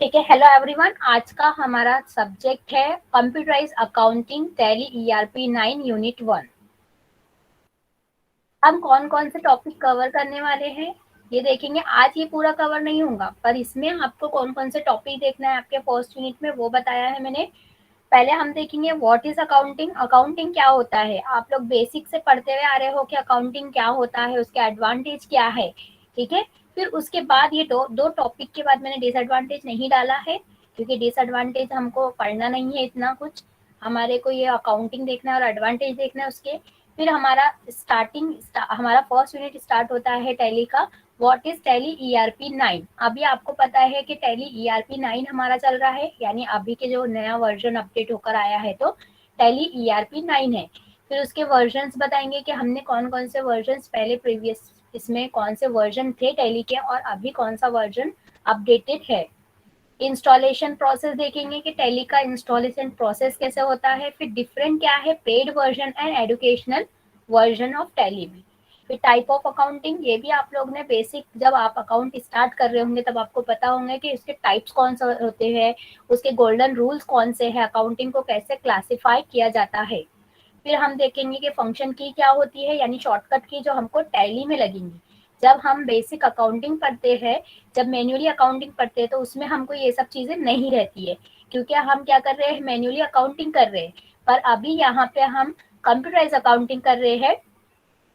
ठीक है। Hello everyone, आज का हमारा सब्जेक्ट है computerise accounting Tally ERP 9 unit 1। हम कौन कौन से टॉपिक कवर करने वाले हैं ये देखेंगे। आज ये पूरा कवर नहीं होगा, पर इसमें आपको कौन कौन से टॉपिक देखना है आपके फर्स्ट यूनिट में वो बताया है मैंने। पहले हम देखेंगे व्हाट इज अकाउंटिंग। अकाउंटिंग क्या होता है, आप लोग बेसिक से पढ़ते हुए आ रहे हो कि अकाउंटिंग क्या होता है, उसके एडवांटेज क्या है। ठीक है। फिर उसके बाद ये दो टॉपिक के बाद मैंने डिसएडवांटेज नहीं डाला है, क्योंकि डिसएडवांटेज हमको पढ़ना नहीं है इतना कुछ। हमारे को ये अकाउंटिंग देखना है और एडवांटेज देखना है उसके। फिर हमारा फर्स्ट यूनिट स्टार्ट होता है टैली का। What is tally ERP 9। अभी आपको पता है कि टैली ईआरपी 9 हमारा चल रहा है, यानी अभी के जो नया वर्जन अपडेट होकर आया है तो टैली ईआरपी 9 है। फिर उसके वर्जन्स बताएंगे कि हमने कौन कौन से वर्जन्स पहले प्रीवियस इसमें कौन से वर्जन थे टैली के और अभी कौन सा वर्जन अपडेटेड है। इंस्टॉलेशन प्रोसेस देखेंगे कि टैली का इंस्टॉलेशन प्रोसेस कैसे होता है। फिर डिफरेंट क्या है paid version and educational version of tally में। फिर टाइप ऑफ अकाउंटिंग, ये भी आप लोग ने बेसिक जब आप अकाउंट स्टार्ट कर रहे होंगे तब आपको पता होंगे कि इसके टाइप्स कौन से होते हैं, उसके गोल्डन रूल्स कौन से हैं, अकाउंटिंग को कैसे क्लासिफाई किया जाता है। फिर हम देखेंगे कि फंक्शन की क्या होती है, यानी शॉर्टकट की जो हमको टैली में लगेंगी। जब हम बेसिक अकाउंटिंग पढ़ते हैं, जब मैन्युअली अकाउंटिंग पढ़ते हैं तो उसमें हमको ये सब चीजें नहीं रहती है, क्योंकि हम क्या कर रहे हैं मैन्युअली अकाउंटिंग कर रहे हैं। पर अभी यहाँ पे हम कंप्यूटराइज अकाउंटिंग कर रहे हैं,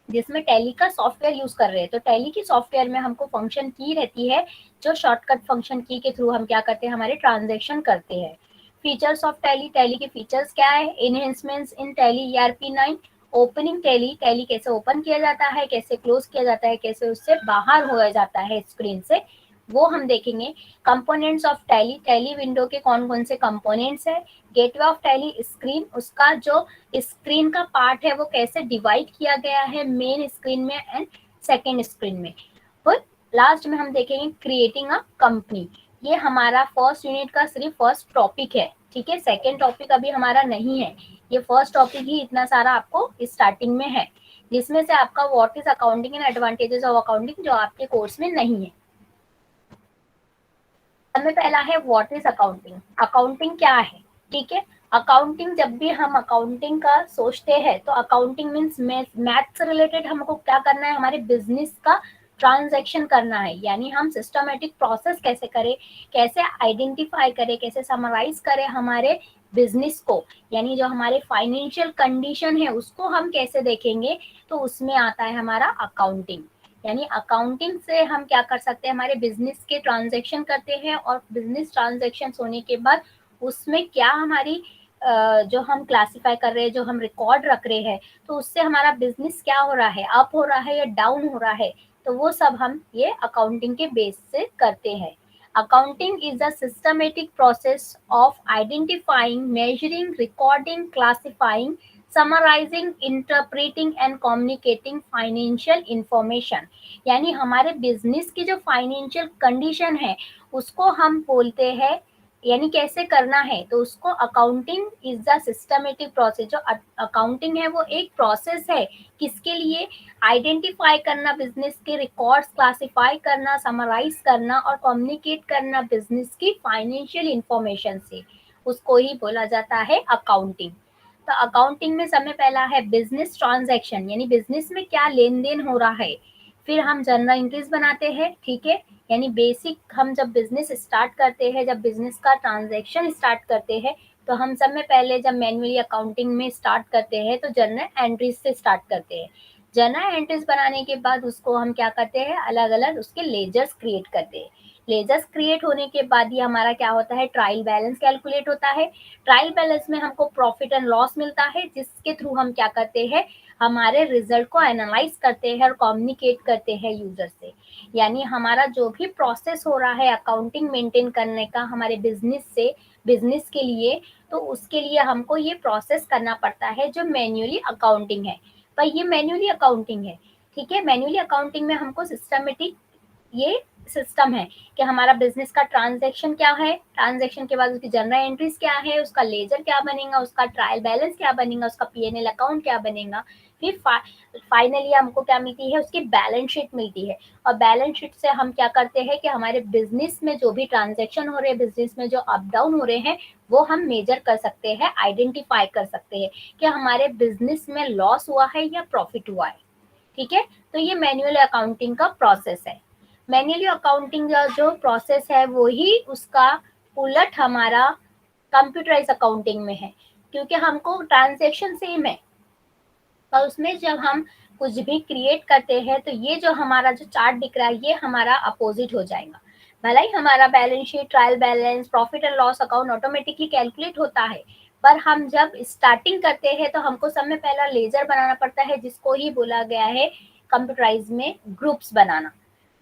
जिसमें टैली का सॉफ्टवेयर यूज कर रहे हैं। तो टैली की सॉफ्टवेयर में हमको फंक्शन की रहती है, जो शॉर्टकट फंक्शन की के थ्रू हम क्या करते हैं हमारे ट्रांजेक्शन करते हैं। फीचर्स ऑफ टैली, टैली के फीचर्स क्या है। Enhancements in Tally ERP 9। Opening Tally, Tally कैसे ओपन किया जाता है, कैसे क्लोज किया जाता है, कैसे उससे बाहर हो जाता है स्क्रीन से, वो हम देखेंगे। Components of Tally, tally window के कौन कौन से कंपोनेंट्स है। गेटवे ऑफ टैली स्क्रीन, उसका जो स्क्रीन का पार्ट है वो कैसे डिवाइड किया गया है मेन स्क्रीन में एंड सेकेंड स्क्रीन में। और लास्ट में हम देखेंगे क्रिएटिंग अ कंपनी। ये हमारा फर्स्ट यूनिट का सिर्फ फर्स्ट टॉपिक है। ठीक है, सेकेंड टॉपिक अभी हमारा नहीं है, ये फर्स्ट टॉपिक ही इतना सारा आपको स्टार्टिंग में है, जिसमें से आपका what is accounting and advantages of accounting जो आपके कोर्स में नहीं है। हमें पहला है व्हाट इज अकाउंटिंग। अकाउंटिंग क्या है। ठीक है, अकाउंटिंग जब भी हम अकाउंटिंग का सोचते हैं तो अकाउंटिंग मीन्स मैथ से रिलेटेड हमको क्या करना है, हमारे बिजनेस का ट्रांजैक्शन करना है। यानी हम सिस्टमेटिक प्रोसेस कैसे करें, कैसे आइडेंटिफाई करें, कैसे समराइज करें हमारे बिजनेस को, यानी जो हमारे फाइनेंशियल कंडीशन है उसको हम कैसे देखेंगे, तो उसमें आता है हमारा अकाउंटिंग। यानी अकाउंटिंग से हम क्या कर सकते हैं, हमारे बिजनेस के ट्रांजैक्शन करते हैं और बिजनेस ट्रांजैक्शन होने के बाद उसमें क्या हमारी जो हम क्लासिफाई कर रहे हैं, जो हम रिकॉर्ड रख रहे हैं, तो उससे हमारा बिजनेस क्या हो रहा है, अप हो रहा है या डाउन हो रहा है, तो वो सब हम ये अकाउंटिंग के बेस से करते हैं। Accounting is a systematic process of identifying, measuring, recording, classifying, summarising, interpreting and communicating financial information. यानी हमारे बिजनेस की जो फाइनेंशियल कंडीशन है उसको हम बोलते हैं, यानी कैसे करना है, तो उसको accounting is the systematic process. जो अकाउंटिंग है वो एक प्रोसेस है, किसके लिए, आइडेंटिफाई करना, बिजनेस के रिकॉर्ड्स क्लासिफाई करना, समराइज करना और कम्युनिकेट करना बिजनेस की फाइनेंशियल इंफॉर्मेशन से, उसको ही बोला जाता है अकाउंटिंग। तो अकाउंटिंग में समय पहला है बिजनेस ट्रांजैक्शन, यानी बिजनेस में क्या लेन देन हो रहा है। फिर हम जर्नल एंट्रीज बनाते हैं। ठीक है, यानी बेसिक हम जब बिजनेस स्टार्ट करते हैं, जब बिजनेस का ट्रांजैक्शन स्टार्ट करते हैं, तो हम सब में पहले जब मैन्युअली अकाउंटिंग में स्टार्ट करते हैं तो जर्नल एंट्रीज से स्टार्ट करते हैं। जर्नल एंट्रीज बनाने के बाद उसको हम क्या करते हैं, अलग अलग उसके लेजर्स क्रिएट करते हैं। लेजर्स क्रिएट होने के बाद ये हमारा क्या होता है, ट्रायल बैलेंस कैलकुलेट होता है। ट्रायल बैलेंस में हमको प्रॉफिट एंड लॉस मिलता है, जिसके थ्रू हम क्या करते हैं, हमारे रिजल्ट को एनालाइज करते हैं और कम्युनिकेट करते हैं यूजर से। यानी हमारा जो भी प्रोसेस हो रहा है अकाउंटिंग मेंटेन करने का हमारे बिजनेस से, बिजनेस के लिए, तो उसके लिए हमको ये प्रोसेस करना पड़ता है जो मैन्युअली अकाउंटिंग है। पर ये मैन्युअली अकाउंटिंग है। ठीक है, मैन्युअली अकाउंटिंग में हमको सिस्टमेटिक ये सिस्टम है कि हमारा बिजनेस का ट्रांजैक्शन क्या है, ट्रांजैक्शन के बाद उसकी जर्नल एंट्रीज क्या है, उसका लेजर क्या बनेगा, उसका ट्रायल बैलेंस क्या बनेगा, उसका पीएनएल अकाउंट क्या बनेगा, फिर फाइनली हमको क्या मिलती है, उसकी बैलेंस शीट मिलती है। और बैलेंस शीट से हम क्या करते हैं कि हमारे बिजनेस में जो भी ट्रांजेक्शन हो रहे हैं, बिजनेस में जो अप डाउन हो रहे हैं, वो हम मेजर कर सकते हैं, आइडेंटिफाई कर सकते हैं कि हमारे बिजनेस में लॉस हुआ है या प्रॉफिट हुआ है। ठीक है, तो ये मैनुअल अकाउंटिंग का प्रोसेस है। मैनुअली अकाउंटिंग का जो प्रोसेस है वो ही उसका उलट हमारा कंप्यूटराइज अकाउंटिंग में है, क्योंकि हमको ट्रांजेक्शन सेम है, और उसमें जब हम कुछ भी क्रिएट करते हैं तो ये जो हमारा जो चार्ट दिख रहा है ये हमारा अपोजिट हो जाएगा। भले ही हमारा balance sheet, trial balance, profit and loss account automatically calculate होता है, पर हम जब स्टार्टिंग करते हैं तो हमको सब में पहला लेजर बनाना पड़ता है, जिसको ही बोला गया है कंप्यूटराइज में ग्रुप्स बनाना।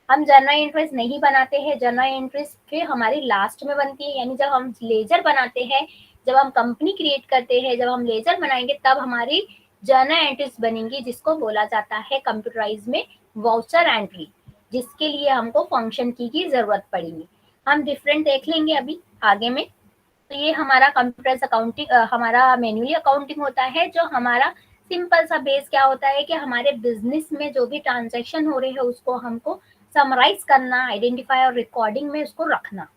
हम जर्नल एंट्रीज नहीं बनाते हैं, जर्नल एंट्रीज फिर हमारी लास्ट में बनती है, यानी जब हम लेजर बनाते हैं, जब हम कंपनी क्रिएट करते हैं, जब हम लेजर बनाएंगे तब हमारी जर्नल एंट्रीज बनेंगी, जिसको बोला जाता है कंप्यूटराइज में वाउचर एंट्री, जिसके लिए हमको फंक्शन की जरूरत पड़ेगी। हम डिफरेंट देख लेंगे अभी आगे में। तो ये हमारा कंप्यूटराइज अकाउंटिंग, हमारा मैन्युअली अकाउंटिंग होता है, जो हमारा सिंपल सा बेस क्या होता है कि हमारे बिजनेस में जो भी ट्रांजेक्शन हो रहे हैं उसको हमको समराइज करना, आइडेंटिफाई और रिकॉर्डिंग में उसको रखना।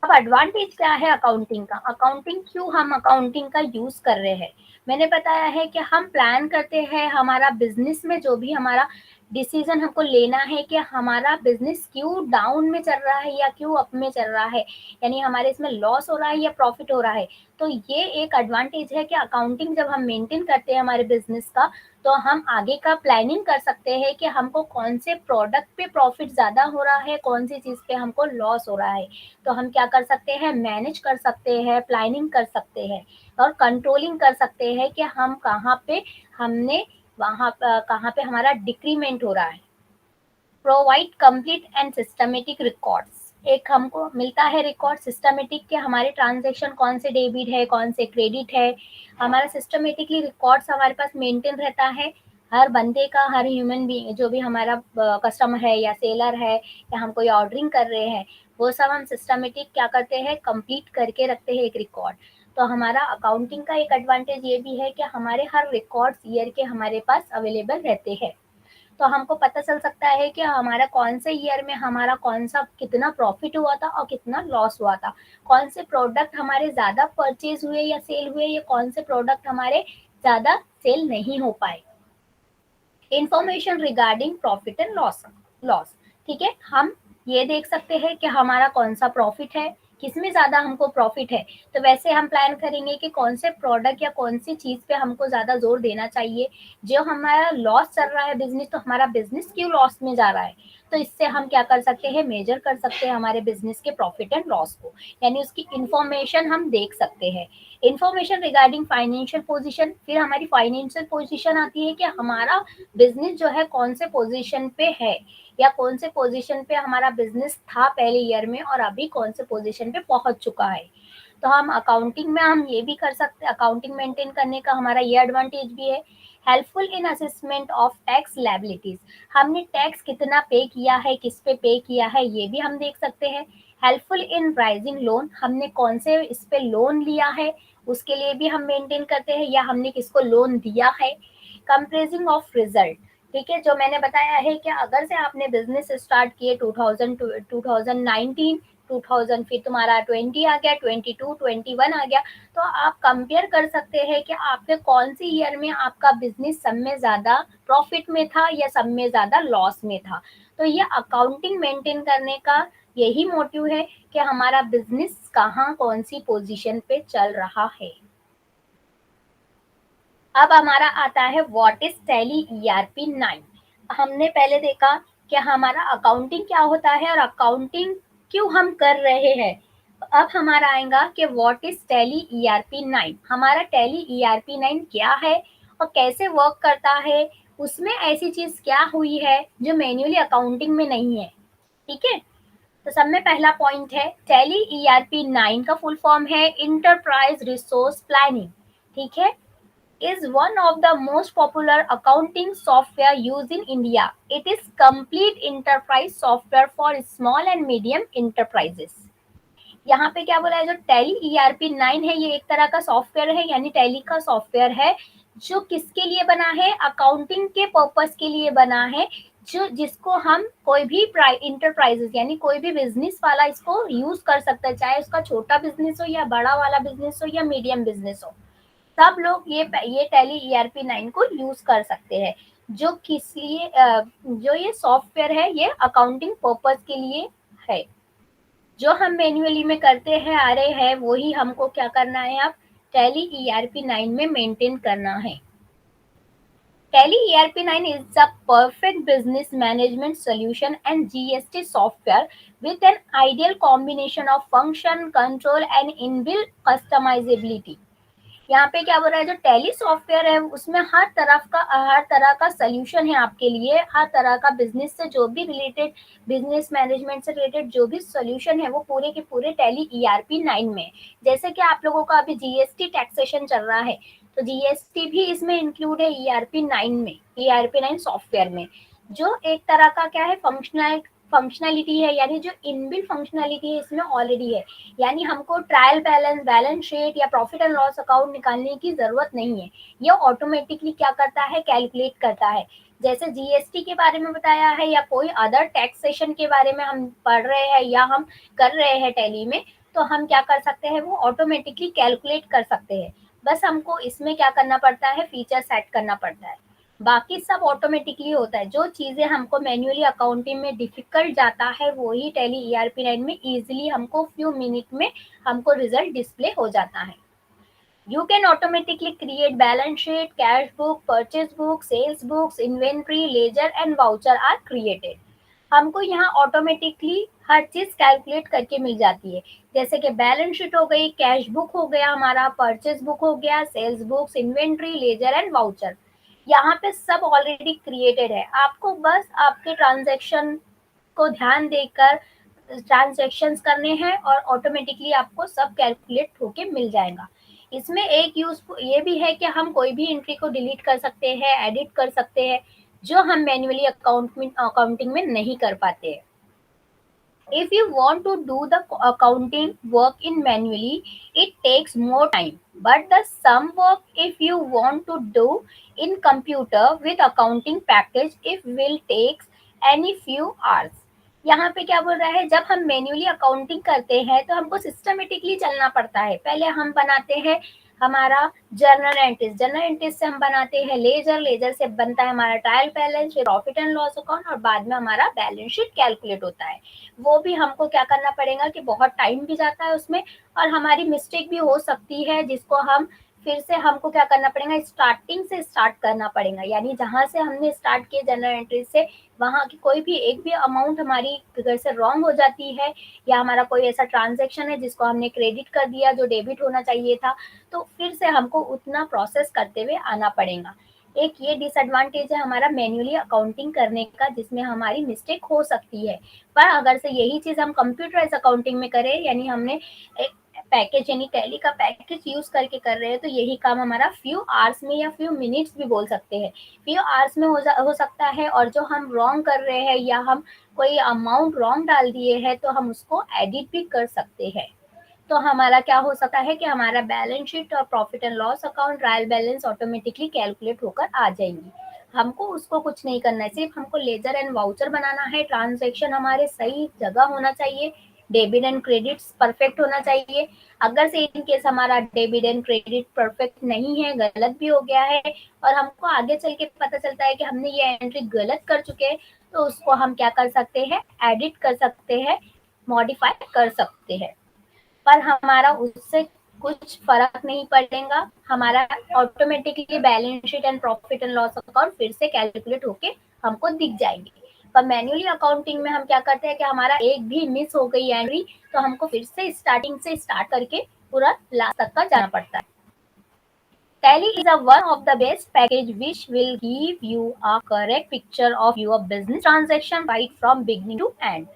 अब एडवांटेज क्या है अकाउंटिंग का, अकाउंटिंग क्यों हम अकाउंटिंग का यूज कर रहे हैं। मैंने बताया है कि हम प्लान करते हैं हमारा बिजनेस में जो भी हमारा डिसीजन हमको लेना है कि हमारा बिजनेस क्यों डाउन में चल रहा है या क्यों अप में चल रहा है, यानी हमारे इसमें लॉस हो रहा है या प्रॉफिट हो रहा है। तो ये एक एडवांटेज है कि अकाउंटिंग जब हम मेंटेन करते हैं हमारे बिजनेस का, तो हम आगे का प्लानिंग कर सकते हैं कि हमको कौन से प्रोडक्ट पे प्रॉफिट ज्यादा हो रहा है, कौन सी चीज पे हमको लॉस हो रहा है। तो हम क्या कर सकते हैं, मैनेज कर सकते हैं, प्लानिंग कर सकते हैं और कंट्रोलिंग कर सकते हैं कि हम कहाँ पे हमने वहाँ कहाँ पे हमारा डिक्रीमेंट हो रहा है। Provide complete and systematic records, एक हमको मिलता है रिकॉर्ड सिस्टमेटिक के हमारे ट्रांजेक्शन कौन से डेबिट है, कौन से क्रेडिट है, हमारा सिस्टमेटिकली रिकॉर्ड्स हमारे पास मेंटेन रहता है। हर बंदे का, हर ह्यूमन बीइंग जो भी हमारा कस्टमर है या सेलर है या हम कोई ऑर्डरिंग कर रहे हैं, वो सब हम सिस्टमेटिक क्या करते हैं, कंप्लीट करके रखते हैं एक रिकॉर्ड। तो हमारा अकाउंटिंग का एक एडवांटेज ये भी है कि हमारे हर रिकॉर्ड्स ईयर के हमारे पास अवेलेबल रहते हैं। तो हमको पता चल सकता है कि हमारा कौन से ईयर में हमारा कौन सा कितना प्रॉफिट हुआ था और कितना लॉस हुआ था, कौन से प्रोडक्ट हमारे ज्यादा परचेज हुए या सेल हुए, या कौन से प्रोडक्ट हमारे ज्यादा सेल नहीं हो पाए। Information regarding profit and loss loss ठीक है, हम ये देख सकते हैं कि हमारा कौन सा प्रॉफिट है, किसमें ज्यादा हमको प्रॉफिट है। तो वैसे हम प्लान करेंगे कि कौन से प्रोडक्ट या कौन सी चीज पे हमको ज्यादा जोर देना चाहिए। जो हमारा लॉस चल रहा है बिजनेस, तो हमारा बिजनेस क्यों लॉस में जा रहा है, तो इससे हम क्या कर सकते हैं, मेजर कर सकते हैं हमारे बिजनेस के प्रॉफिट एंड लॉस को, यानी उसकी इंफॉर्मेशन हम देख सकते हैं। इंफॉर्मेशन रिगार्डिंग फाइनेंशियल पोजीशन, फिर हमारी फाइनेंशियल पोजीशन आती है कि हमारा बिजनेस जो है कौन से पोजीशन पे है, या कौन से पोजीशन पे हमारा बिजनेस था पहले ईयर में और अभी कौन से पोजीशन पे पहुंच चुका है। तो हम अकाउंटिंग में हम ये भी कर सकते हैं, अकाउंटिंग मेंटेन करने का हमारा ये एडवांटेज भी है। Helpful in assessment of tax liabilities, हमने टैक्स कितना पे किया है, किस पे किया है, ये भी हम देख सकते हैं। हेल्पफुल इन राइजिंग लोन, हमने कौन से इस पे लोन लिया है उसके लिए भी हम मेंटेन करते हैं, या हमने किसको लोन दिया है। कंप्रेजिंग ऑफ रिजल्ट, ठीक है, जो मैंने बताया है कि अगर से आपने बिजनेस स्टार्ट किए 2019, 2000 फिर तुम्हारा 20 आ गया, 22, 21 आ गया, तो आप कंपेयर कर सकते हैं कि आपके कौन सी ईयर में आपका बिजनेस सब में ज्यादा प्रॉफिट में था या सब में ज्यादा लॉस में था। तो ये अकाउंटिंग मेंटेन करने का यही मोटिव है कि हमारा बिजनेस कहाँ कौन सी पोजीशन पे चल रहा है। अब हमारा आता है व्हाट इज टैली ईआरपी 9। हमने पहले देखा कि हमारा अकाउंटिंग क्या होता है और अकाउंटिंग क्यों हम कर रहे हैं। अब हमारा आएगा कि व्हाट इज टैली ईआरपी 9। हमारा टैली ईआरपी 9 क्या है और कैसे वर्क करता है, उसमें ऐसी चीज क्या हुई है जो मैन्युअली अकाउंटिंग में नहीं है। ठीक है, तो सब में पहला पॉइंट है टैली ईआरपी 9 का फुल फॉर्म है इंटरप्राइज रिसोर्स प्लानिंग। ठीक है, is one of the most popular accounting software used in India. It is complete enterprise software for small and medium enterprises. यहाँ पे क्या बोला है, जो टैली ईआरपी 9 है ये एक तरह का सॉफ्टवेयर है, यानी टैली का सॉफ्टवेयर है जो किसके लिए बना है, अकाउंटिंग के पर्पस के लिए बना है, जो जिसको हम कोई भी इंटरप्राइजेस यानी कोई भी बिजनेस वाला इसको यूज कर सकता है, चाहे उसका छोटा बिजनेस हो या बड़ा वाला बिजनेस हो या मीडियम बिजनेस हो, सब लोग ये टैली ईआरपी 9 को यूज कर सकते हैं। जो किस लिए जो ये सॉफ्टवेयर है ये अकाउंटिंग पर्पस के लिए है। जो हम मैन्युअली में करते हैं आ रहे हैं वही हमको क्या करना है, अब टैली ईआरपी 9 में मेंटेन करना है। Tally ERP9 is a perfect business management solution and GST software with an ideal combination of function, control and inbuilt customizability. यहाँ पे क्या बोल रहा है, जो टैली सॉफ्टवेयर है उसमें हर तरह का सोल्यूशन है आपके लिए, हर तरह का बिजनेस से जो भी रिलेटेड, बिजनेस मैनेजमेंट से रिलेटेड जो भी सोल्यूशन है वो पूरे के पूरे टैली ईआरपी 9 में। जैसे कि आप लोगों का अभी जीएसटी टैक्सेशन चल रहा है, तो जीएसटी भी इसमें इंक्लूड है ईआरपी 9 में, ईआरपी 9 सॉफ्टवेयर में। जो एक तरह का क्या है, फंक्शनलिटी है, यानी जो इनबिल्ट फंक्शनलिटी है इसमें ऑलरेडी है, यानी हमको ट्रायल बैलेंस शीट या प्रॉफिट एंड लॉस अकाउंट निकालने की जरूरत नहीं है। ये ऑटोमेटिकली क्या करता है, कैलकुलेट करता है। जैसे जीएसटी के बारे में बताया है या कोई अदर टैक्सेशन के बारे में हम पढ़ रहे हैं या हम कर रहे हैं टैली में, तो हम क्या कर सकते हैं, वो ऑटोमेटिकली कैलकुलेट कर सकते हैं। बस हमको इसमें क्या करना पड़ता है, फीचर सेट करना पड़ता है, बाकी सब ऑटोमेटिकली होता है। जो चीजें हमको मैन्युअली अकाउंटिंग में डिफिकल्ट जाता है वही टैली ईआरपी 9 में इजीली हमको फ्यू मिनट में हमको रिजल्ट डिस्प्ले हो जाता है। You can automatically create balance sheet, cash book, purchase book, sales books, inventory, ledger and voucher are created. हमको यहाँ ऑटोमेटिकली हर चीज कैलकुलेट करके मिल जाती है, जैसे कि बैलेंस शीट हो गई, कैश बुक हो गया हमारा, परचेज बुक हो गया, sales books, inventory, ledger and voucher. यहाँ पे सब ऑलरेडी क्रिएटेड है, आपको बस आपके ट्रांजेक्शन को ध्यान देकर ट्रांजेक्शन्स करने हैं और ऑटोमेटिकली आपको सब कैलकुलेट होके मिल जाएगा। इसमें एक यूज ये भी है कि हम कोई भी एंट्री को डिलीट कर सकते हैं, एडिट कर सकते हैं, जो हम मैन्युअली अकाउंटिंग में नहीं कर पाते हैं। If you want to do the accounting work in manually, it takes more time. But the some work if you want to do in computer with accounting package, it will takes any few hours. यहाँ पे क्या बोल रहा है, जब हम manually accounting करते हैं तो हमको सिस्टमेटिकली चलना पड़ता है। पहले हम बनाते हैं हमारा जर्नल एंट्रीज से हम बनाते हैं लेजर से बनता है हमारा ट्रायल बैलेंस, फिर प्रॉफिट एंड लॉस अकाउंट और बाद में हमारा बैलेंस शीट कैलकुलेट होता है। वो भी हमको क्या करना पड़ेगा कि बहुत टाइम भी जाता है उसमें और हमारी मिस्टेक भी हो सकती है, जिसको हम फिर से हमको क्या करना पड़ेगा, स्टार्टिंग से स्टार्ट करना पड़ेगा, यानी जहां से हमने स्टार्ट किया जनरल एंट्री से वहां की कोई भी एक भी अमाउंट हमारी फिगर से रॉन्ग हो जाती है या हमारा कोई ऐसा ट्रांजेक्शन है जिसको हमने क्रेडिट कर दिया जो डेबिट होना चाहिए था, तो फिर से हमको उतना प्रोसेस करते हुए आना पड़ेगा। एक ये डिसएडवांटेज है हमारा मैन्युअली अकाउंटिंग करने का, जिसमें हमारी मिस्टेक हो सकती है। पर अगर से यही चीज हम कंप्यूटराइज अकाउंटिंग में करें, यानी हमने एक पैकेज यानी टैली का पैकेज यूज करके कर रहे हैं, तो यही काम हमारा फ्यू आवर्स में या फ्यू मिनट्स भी बोल सकते हैं, फ्यू आवर्स में हो सकता है। और जो हम रॉन्ग कर रहे हैं या हम कोई अमाउंट रॉन्ग डाल दिए हैं तो हम उसको एडिट भी कर सकते हैं। तो हमारा क्या हो सकता है कि हमारा बैलेंस शीट और profit and loss account, trial balance automatically calculate होकर आ जाएंगी। हमको उसको कुछ नहीं करना है, सिर्फ हमको लेजर एंड वाउचर बनाना है, ट्रांजेक्शन हमारे सही जगह होना चाहिए, डेबिट एंड क्रेडिट परफेक्ट होना चाहिए। अगर से इन केस हमारा डेबिट एंड क्रेडिट परफेक्ट नहीं है, गलत भी हो गया है और हमको आगे चल के पता चलता है कि हमने ये एंट्री गलत कर चुके हैं, तो उसको हम क्या कर सकते हैं, एडिट कर सकते हैं, मॉडिफाई कर सकते हैं। पर हमारा उससे कुछ फर्क नहीं पड़ेगा, हमारा automatically balance sheet and profit and loss account फिर से कैलकुलेट होके हमको दिख जाएंगे। पर मैन्युअली अकाउंटिंग में हम क्या करते हैं कि हमारा एक भी मिस हो गई एंट्री तो हमको फिर से स्टार्टिंग से स्टार्ट करके पूरा लास्ट तक का जाना पड़ता है। Tally is a one of the best package which will give you a correct picture of your business transaction right from beginning to end.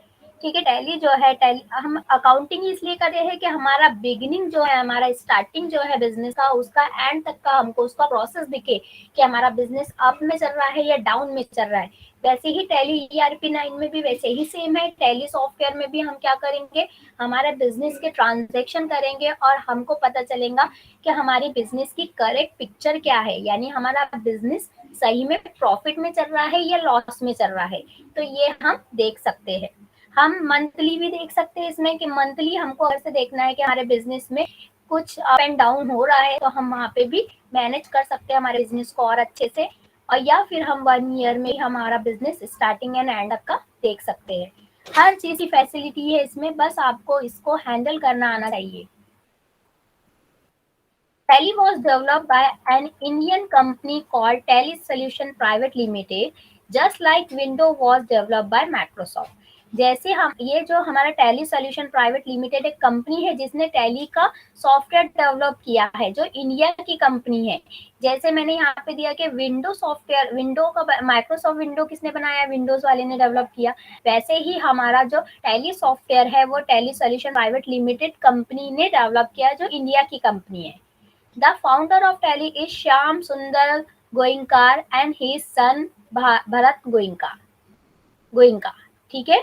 ठीक है। टैली जो है, टैली हम अकाउंटिंग इसलिए कर रहे हैं कि हमारा बिगिनिंग जो है, हमारा स्टार्टिंग जो है बिजनेस का, उसका एंड तक का हमको उसका प्रोसेस दिखे कि हमारा बिजनेस अप में चल रहा है या डाउन में चल रहा है। वैसे ही टैली ERP 9 में भी वैसे ही सेम है। टैली सॉफ्टवेयर में भी हम क्या करेंगे, हमारे बिजनेस के ट्रांजेक्शन करेंगे और हमको पता चलेगा कि हमारी बिजनेस की करेक्ट पिक्चर क्या है, यानी हमारा बिजनेस सही में प्रॉफिट में चल रहा है या लॉस में चल रहा है। तो ये हम देख सकते हैं। हम मंथली भी देख सकते हैं इसमें कि मंथली हमको अगर से देखना है कि हमारे बिजनेस में कुछ अप एंड डाउन हो रहा है, तो हम वहाँ पे भी मैनेज कर सकते हैं हमारे बिजनेस को और अच्छे से। और या फिर हम 1 ईयर में हमारा बिजनेस स्टार्टिंग एंड एंड तक का देख सकते हैं। हर चीज की फैसिलिटी है इसमें, बस आपको इसको हैंडल करना आना चाहिए। Tally was developed by an Indian company called Tally Solution Private Limited, just like Windows was developed by Microsoft। जैसे हम ये जो हमारा टैली सोल्यूशन प्राइवेट लिमिटेड एक कंपनी है जिसने टैली का सॉफ्टवेयर डेवलप किया है, जो इंडिया की कंपनी है। जैसे मैंने यहाँ पे दिया कि विंडो सॉफ्टवेयर, विंडो का माइक्रोसॉफ्ट विंडो किसने बनाया, विंडोज वाले ने डेवलप किया। वैसे ही हमारा जो टैली सॉफ्टवेयर है वो tally solution private limited company ने डेवलप किया, जो इंडिया की कंपनी है। The founder of Tally is Shyam Sundar Goenka and his son Bharat Goenka। Goenka, ठीक है।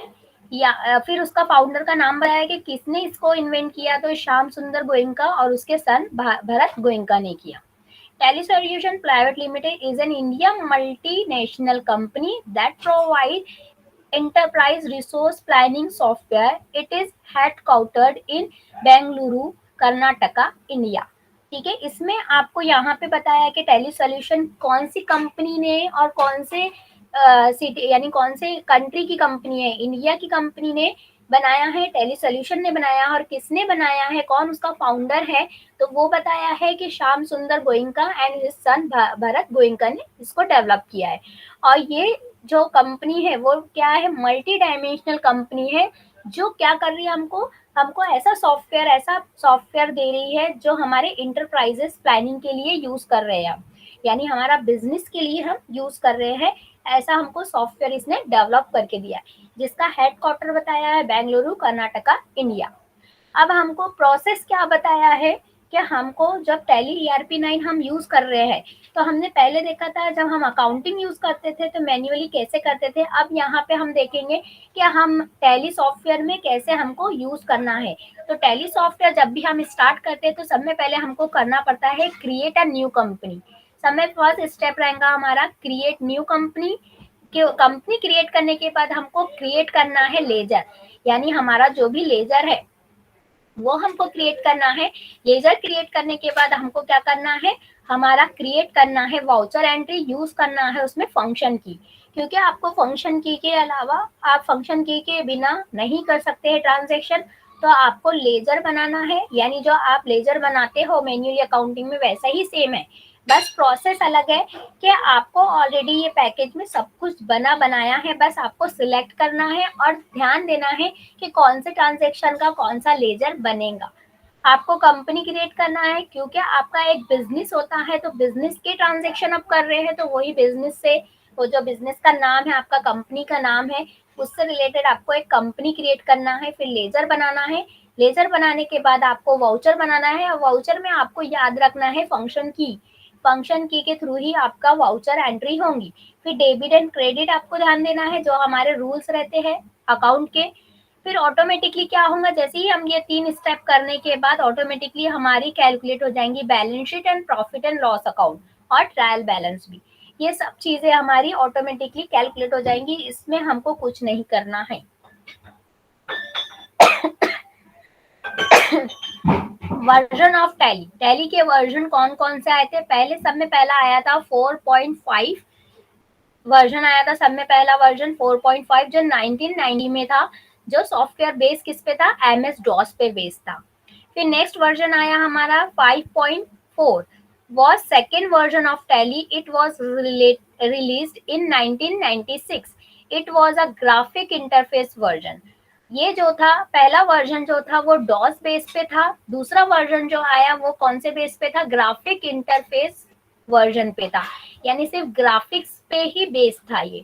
या फिर उसका फाउंडर का नाम बताया कि किसने इसको इन्वेंट किया, तो श्याम सुंदर गोइंका और उसके सन भरत गोइंका ने किया। Tally Solution Private Limited is an Indian multinational company that provides enterprise resource planning software. It is headquartered in Bengaluru, Karnataka, India। ठीक है। इसमें आपको यहाँ पे बताया कि टैली सोल्यूशन कौन सी कंपनी ने और कौन से सिटी यानी कौन से कंट्री की कंपनी है, इंडिया की कंपनी ने बनाया है, टैली सोल्यूशन ने बनाया है। और किसने बनाया है, कौन उसका फाउंडर है, तो वो बताया है कि श्याम सुंदर Goenka and his son Bharat Goenka ने इसको डेवलप किया है। और ये जो कंपनी है वो क्या है, मल्टी डायमेंशनल कंपनी है, जो क्या कर रही है, हमको हमको ऐसा सॉफ्टवेयर दे रही है जो हमारे इंटरप्राइजेस प्लानिंग के लिए यूज कर रहे हैं हम, यानी हमारा बिजनेस के लिए हम यूज कर रहे हैं। ऐसा हमको सॉफ्टवेयर इसने डेवलप करके दिया है, जिसका हेडक्वार्टर बताया है बेंगलुरु, कर्नाटका, इंडिया। अब हमको प्रोसेस क्या बताया है कि हमको जब टैली ERP 9 हम यूज कर रहे हैं, तो हमने पहले देखा था जब हम अकाउंटिंग यूज करते थे तो मैन्युअली कैसे करते थे। अब यहाँ पे हम देखेंगे कि हम टैली सॉफ्टवेयर में कैसे हमको यूज करना है। तो टैली सॉफ्टवेयर जब भी हम स्टार्ट करते हैं तो सबसे पहले हमको करना पड़ता है क्रिएट अ न्यू कंपनी। सबसे फर्स्ट स्टेप रहेगा हमारा create new company. Company create करने के बाद हमको क्रिएट करना है लेजर, यानी हमारा जो भी लेजर है वो हमको क्रिएट करना है। लेजर क्रिएट करने के बाद हमको क्या करना है, हमारा क्रिएट करना है वाउचर एंट्री, यूज करना है उसमें फंक्शन की, क्योंकि आपको फंक्शन की के अलावा आप फंक्शन की के बिना नहीं कर सकते हैं ट्रांजेक्शन। तो आपको लेजर बनाना है, यानी जो आप लेजर बनाते हो मैन्युअली अकाउंटिंग में वैसा ही सेम है, बस प्रोसेस अलग है कि आपको ऑलरेडी ये पैकेज में सब कुछ बना बनाया है, बस आपको सिलेक्ट करना है और ध्यान देना है कि कौन से ट्रांजेक्शन का कौन सा लेजर बनेगा। आपको कंपनी क्रिएट करना है, क्योंकि आपका एक बिजनेस होता है, तो बिजनेस के ट्रांजेक्शन आप कर रहे हैं, तो वही बिजनेस से वो जो बिजनेस का नाम है, आपका कंपनी का नाम है, उससे रिलेटेड आपको एक कंपनी क्रिएट करना है, फिर लेजर बनाना है। लेजर बनाने के बाद आपको वाउचर बनाना है, और वाउचर में आपको याद रखना है फंक्शन की। फंक्शन की के थ्रू ही आपका वाउचर एंट्री होंगी। फिर डेबिट एंड क्रेडिट आपको ध्यान देना है, जो हमारे रूल्स रहते हैं अकाउंट के। फिर ऑटोमेटिकली क्या होगा, जैसे ही हम ये 3 स्टेप करने के बाद ऑटोमेटिकली हमारी कैलकुलेट हो जाएंगी balance sheet and profit and loss account और ट्रायल बैलेंस भी। ये सब चीजें हमारी ऑटोमेटिकली कैलकुलेट हो जाएंगी, इसमें हमको कुछ नहीं करना है। वर्जन ऑफ टैली, टैली के वर्जन कौन कौन से आए थे, सब में पहला आया था 4.5 वर्जन आया था। सब में पहला वर्जन 4.5 जो 1990 में था, जो सॉफ्टवेयर बेस किस पे था, MS DOS पे बेस था। फिर नेक्स्ट वर्जन आया हमारा 5.4 was second version of Tally. It was released in 1996. It was a graphic interface version. ये जो था पहला वर्जन जो था वो डॉस बेस पे था। दूसरा वर्जन जो आया वो कौन से बेस पे था, ग्राफिक इंटरफेस वर्जन पे था, यानी सिर्फ ग्राफिक्स पे ही बेस था ये।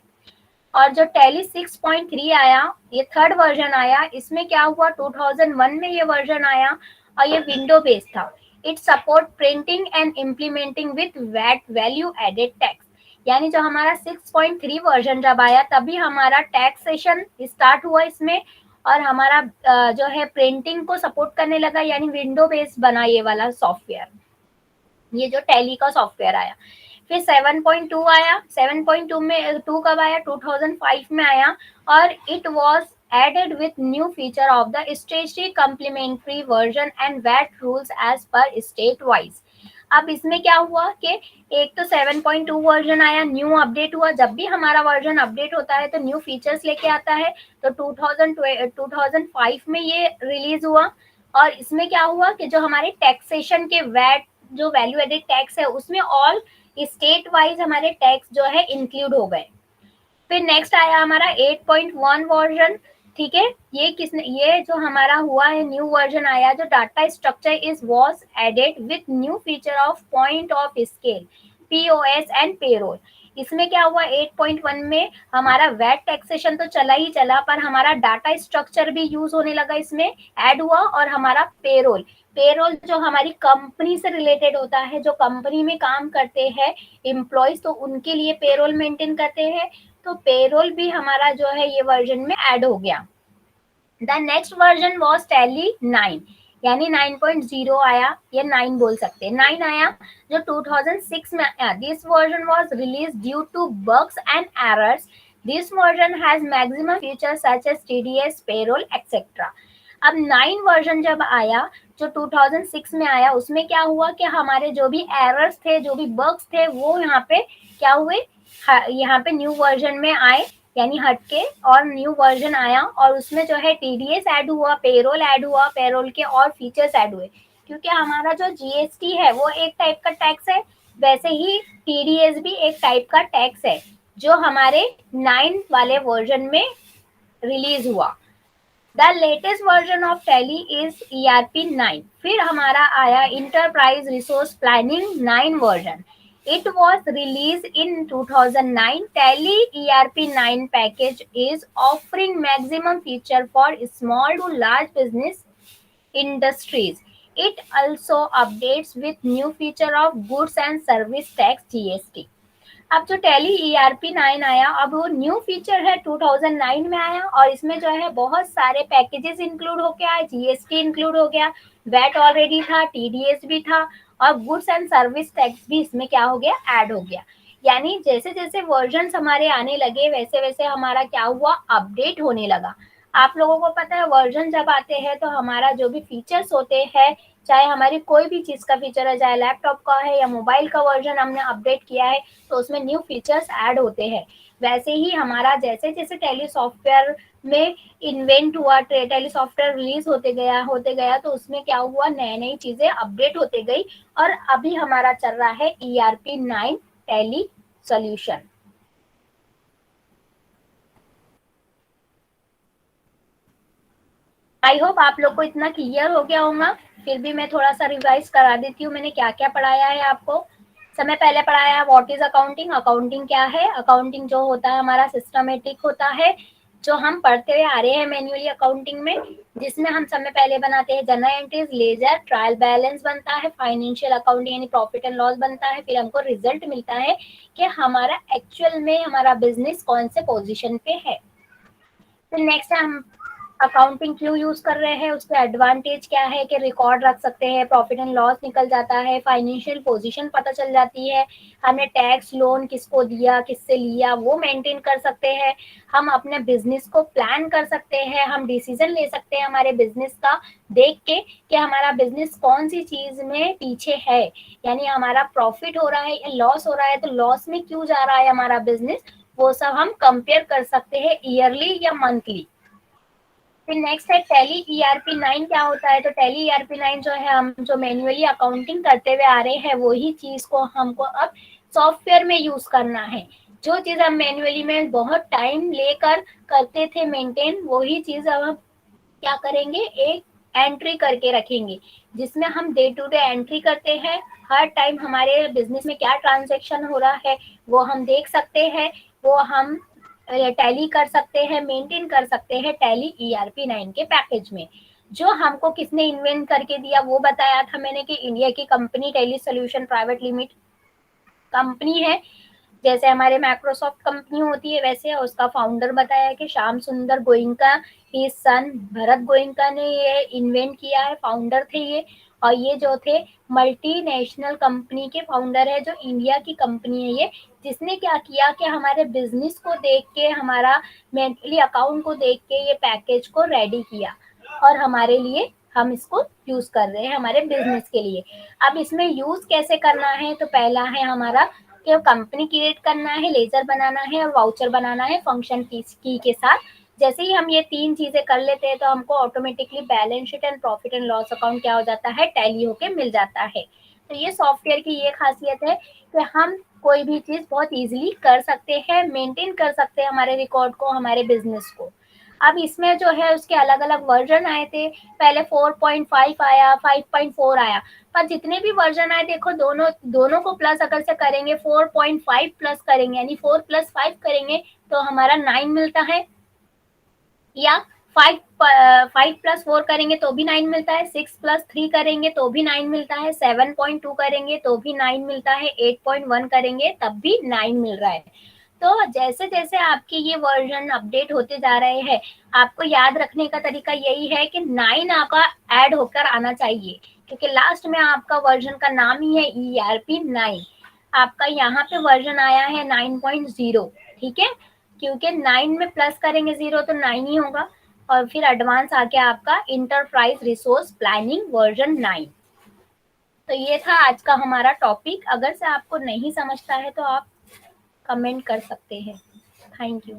और जो टैली 6.3 आया, ये थर्ड वर्जन आया, इसमें क्या हुआ 2001 में ये वर्जन आया और ये विंडो बेस्ड था। It support printing and implementing with VAT value added tax. यानी जो हमारा 6.3 वर्जन जब आया तभी हमारा टैक्सेशन स्टार्ट हुआ इसमें, और हमारा जो है प्रिंटिंग को सपोर्ट करने लगा, यानी विंडो बेस्ड बना ये वाला सॉफ्टवेयर, ये जो टैली का सॉफ्टवेयर आया। फिर 7.2 आया, 7.2 में 2 कब आया 2005 में आया, और it was added with new feature of the statutory complementary version and VAT rules as per state wise. अब इसमें क्या हुआ कि एक तो 7.2 वर्जन आया, न्यू अपडेट हुआ, जब भी हमारा वर्जन अपडेट होता है तो न्यू फीचर्स लेके आता है, तो 2005 में ये रिलीज हुआ। और इसमें क्या हुआ कि जो हमारे टैक्सेशन के वैट जो वैल्यू एडेड टैक्स है उसमें ऑल स्टेट वाइज हमारे टैक्स जो है इंक्लूड हो गए। फिर नेक्स्ट आया हमारा 8.1 वर्जन, ठीक है, ये किसने, ये जो हमारा हुआ है न्यू वर्जन आया, जो data structure is was added with new feature of point of scale, POS and payroll. इसमें क्या हुआ 8.1 में हमारा वैट टैक्सेशन तो चला ही चला, पर हमारा डाटा स्ट्रक्चर भी यूज होने लगा, इसमें ऐड हुआ, और हमारा पेरोल, पेरोल जो हमारी कंपनी से रिलेटेड होता है, जो कंपनी में काम करते हैं एम्प्लॉयज, तो उनके लिए पेरोल मेंटेन करते हैं, तो पेरोल भी हमारा जो है ये वर्जन में ऐड हो गया। The next version was tally 9, यानी 9.0 आया, या 9 बोल सकते हैं, 9 आया जो 2006 में आया। This version was release due to bugs and errors. This version has maximum feature such as TDS, payroll etcetera. अब 9 वर्जन जब आया जो 2006 में आया, उसमें क्या हुआ कि हमारे जो भी एरर्स थे, जो भी बग्स थे, वो यहाँ पे क्या हुए, यहाँ पे न्यू वर्जन में आए, यानी हटके, और न्यू वर्जन आया, और उसमें जो है टीडीएस ऐड हुआ, पेरोल ऐड हुआ, पेरोल के और फीचर्स ऐड हुए, क्योंकि हमारा जो जीएसटी है वो एक टाइप का टैक्स है, वैसे ही टीडीएस भी एक टाइप का टैक्स है, जो हमारे 9 वाले वर्जन में रिलीज हुआ। The latest version of tally is ERP 9। फिर हमारा आया enterprise resource planning 9 version. It was released in 2009. Tally ERP 9 package is offering maximum feature for small to large business industries. It also updates with new feature of goods and service tax GST. अब जो tally ERP 9 आया, अब वो new feature है 2009 में आया, और इसमें जो है बहुत सारे पैकेजेस इंक्लूड हो गया, जीएसटी इंक्लूड हो गया, वैट ऑलरेडी था, टीडीएस भी था, और गुड्स एंड सर्विस टैक्स भी इसमें क्या हो गया, ऐड हो गया। यानी जैसे जैसे वर्जन हमारे आने लगे वैसे वैसे हमारा क्या हुआ, अपडेट होने लगा। आप लोगों को पता है वर्जन जब आते हैं तो हमारा जो भी फीचर्स होते हैं, चाहे हमारी कोई भी चीज का फीचर है, चाहे लैपटॉप का है या मोबाइल का वर्जन हमने अपडेट किया है, तो उसमें न्यू फीचर्स ऐड होते हैं। वैसे ही हमारा जैसे जैसे टैली सॉफ्टवेयर में इन्वेंट हुआ, टैली सॉफ्टवेयर रिलीज होते गया, तो उसमें क्या हुआ, नई नई चीजें अपडेट होते गई, और अभी हमारा चल रहा है ERP 9 tally solution. I hope आप लोग को इतना क्लियर हो गया होगा, फिर भी मैं थोड़ा सा रिवाइज करा देती हूँ मैंने क्या क्या पढ़ाया है आपको। समय पहले पढ़ाया है व्हाट इज अकाउंटिंग, अकाउंटिंग क्या है। अकाउंटिंग जो होता है हमारा सिस्टमेटिक होता है, जो हम पढ़ते हुए आ रहे हैं मैन्युअली अकाउंटिंग में, जिसमें हम समय पहले बनाते हैं journal entries, ledger, trial balance बनता है, फाइनेंशियल अकाउंटिंग यानी प्रॉफिट एंड लॉस बनता है, फिर हमको रिजल्ट मिलता है कि हमारा एक्चुअल में हमारा बिजनेस कौन से पोजिशन पे है। फिर नेक्स्ट हम अकाउंटिंग क्यों यूज कर रहे हैं, उसके एडवांटेज क्या है कि रिकॉर्ड रख सकते हैं, प्रॉफिट एंड लॉस निकल जाता है, फाइनेंशियल पोजीशन पता चल जाती है, हमने टैक्स लोन किसको दिया, किससे लिया, वो मेंटेन कर सकते हैं, हम अपने बिजनेस को प्लान कर सकते हैं, हम डिसीजन ले सकते हैं हमारे बिजनेस का देख के कि हमारा बिजनेस कौन सी चीज में पीछे है, यानी हमारा प्रॉफिट हो रहा है या लॉस हो रहा है, तो लॉस में क्यों जा रहा है हमारा बिजनेस, वो सब हम कंपेयर कर सकते हैं ईयरली या मंथली। फिर नेक्स्ट है टैली ERP 9 क्या होता है, तो टैली ERP 9 जो है, हम जो मैन्युअली अकाउंटिंग करते हुए आ रहे हैं वही चीज को हमको अब सॉफ्टवेयर में यूज करना है। जो चीज हम मैन्युअली में बहुत टाइम लेकर करते थे मेंटेन, वही चीज अब हम क्या करेंगे, एक एंट्री करके रखेंगे, जिसमें हम डे टू डे एंट्री करते हैं, हर टाइम हमारे बिजनेस में क्या ट्रांजेक्शन हो रहा है वो हम देख सकते हैं, वो हम टैली कर सकते हैं, मेंटेन कर सकते हैं टैली ERP 9 के पैकेज में। जो हमको किसने इन्वेंट करके दिया वो बताया था मैंने कि इंडिया की company tally solution private limited company है। जैसे हमारे माइक्रोसॉफ्ट कंपनी होती है वैसे उसका फाउंडर बताया कि श्याम सुंदर गोयनका, ही सन भरत गोयनका ने ये इन्वेंट किया है, फाउंडर थे ये। और ये जो थे मल्टीनेशनल कंपनी के फाउंडर है, जो इंडिया की कंपनी है ये, जिसने क्या किया कि हमारे बिजनेस को देख के, हमारा मेंटली अकाउंट को देख के ये पैकेज को रेडी किया और हमारे लिए हम इसको यूज कर रहे हैं हमारे बिजनेस के लिए। अब इसमें यूज कैसे करना है, तो पहला है हमारा कि कंपनी क्रिएट करना है, लेजर बनाना है और वाउचर बनाना है फंक्शन की के साथ। जैसे ही हम ये तीन चीजें कर लेते हैं तो हमको automatically balance sheet and profit and loss account क्या हो जाता है, टैली होके मिल जाता है। तो ये सॉफ्टवेयर की ये खासियत है कि हम कोई भी चीज बहुत इजीली कर सकते हैं, मेंटेन कर सकते हैं हमारे रिकॉर्ड को, हमारे बिजनेस को। अब इसमें जो है उसके अलग अलग वर्जन आए थे। पहले 4.5 आया, 5.4 आया। पर जितने भी वर्जन आए देखो, दोनों दोनों को प्लस अगर से करेंगे, 4.5 प्लस करेंगे यानी 4+5 करेंगे तो हमारा 9 मिलता है, या 5+4 करेंगे तो भी 9 मिलता है, 6+3 करेंगे तो भी 9 मिलता है, 7.2 करेंगे तो भी 9 मिलता है, 8.1 करेंगे तब भी 9 मिल रहा है। तो जैसे जैसे आपके ये वर्जन अपडेट होते जा रहे हैं, आपको याद रखने का तरीका यही है कि 9 आपका ऐड होकर आना चाहिए, क्योंकि लास्ट में आपका वर्जन का नाम ही है ERP 9। आपका यहाँ पे वर्जन आया है 9.0, ठीक है, क्योंकि 9 में प्लस करेंगे 0 तो 9 ही होगा। और फिर एडवांस आके आपका इंटरप्राइज रिसोर्स प्लानिंग वर्जन 9। तो ये था आज का हमारा टॉपिक। अगर से आपको नहीं समझता है तो आप कमेंट कर सकते हैं। Thank you.